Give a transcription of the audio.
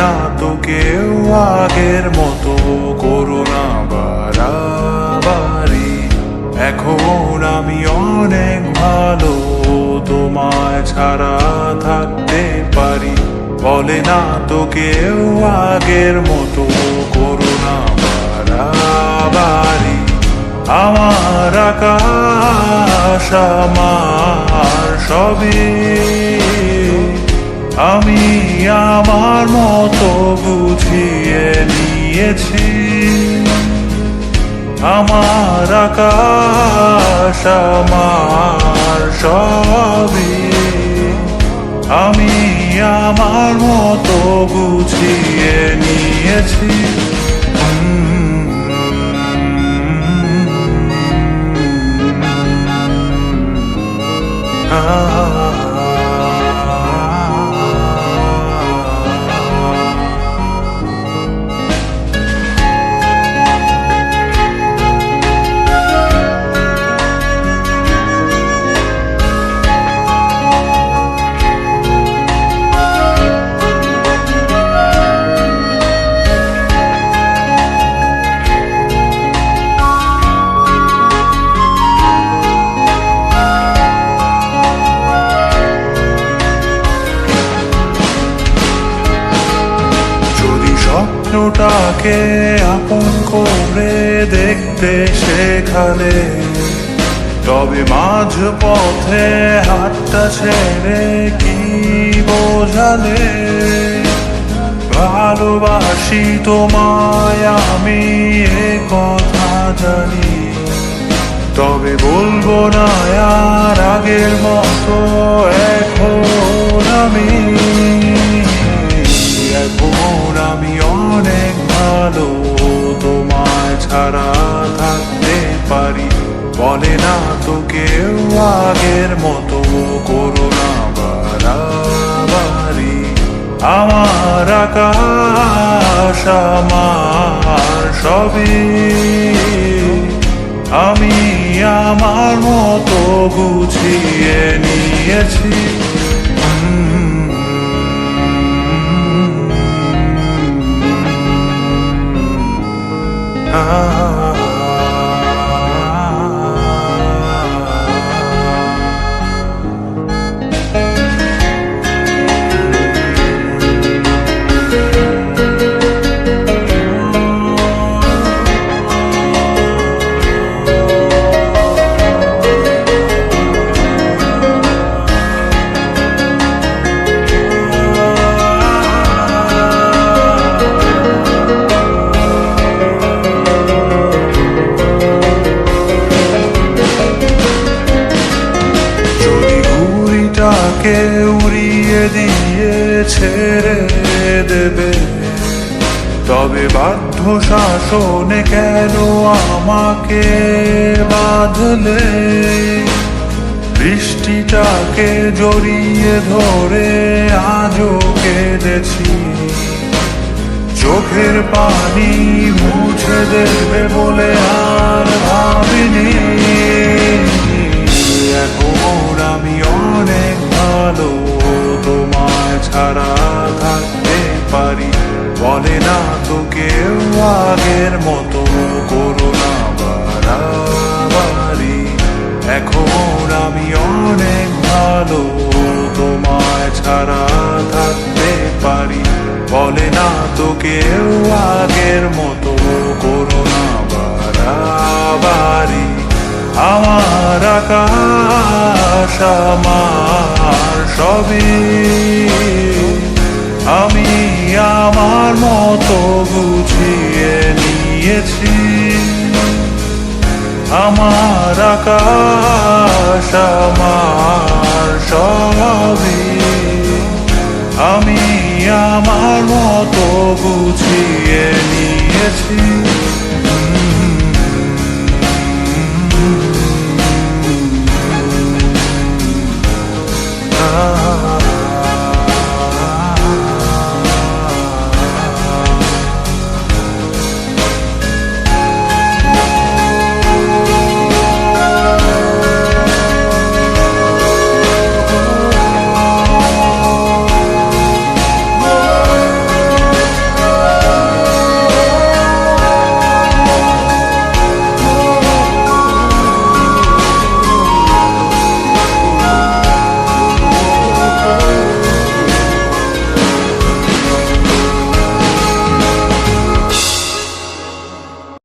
না তো কেউ আগের মতো করো না বাড়াবাড়ি। এখন আমি অনেক ভালো, তোমায় ছাড়া থাকতে পারি। বলে না তো কেউ আগের মতো করো না বাড়াবাড়ি। আমার আকাশ আমার সবই, আমি আমার মতো বুঝিয়ে নিয়েছি। আমার আকাশ আমার সবই, আমি আমার মতো বুঝিয়ে নিয়েছি। স্বপ্নটাকে আপন করে দেখতে শেখালে, তবে মাঝ পথে হাতটা ছেড়ে কি বোঝালে? ভালোবাসি তোমায় আমি এ কথা জানি, তবে বলবো না আর আগের মতো এখন আমি। এখন আমি অনেক ভালো, তোমায় ছাড়া থাকতে পারি। বলে না তো কেউ আগের মতো করো না বাড়াবাড়ি। আমার আকাশ আমার সবই, আমি আমার মতো গুছিয়ে নিয়েছি। উড়িয়ে দিয়ে ছেড়ে দেবে, তবে বাধ্য শাসনে কেন আমাকে বাঁধলে? বৃষ্টিটাকে জড়িয়ে ধরে আজও কেঁদেছি, চোখের পানি মুছে দেবে বলে আর ভাবিনি। এখন আমি অনেক ভালো, তোমায় ছাড়া থাকতে পারি। বলে না তো কেউ আগের মতো করো না বাড়াবাড়ি। এখন আমি অনেক ভালো, তোমায় ছাড়া থাকতে পারি। বলে না তো কেউ আগের মতো করো না বাড়াবাড়ি। আমার আকাশ আমার সবই, আমি আমার মতো গুছিয়ে নিয়েছি। আমার আকাশ আমার সবই, আমি আমার মতো গুছিয়ে নিয়েছি।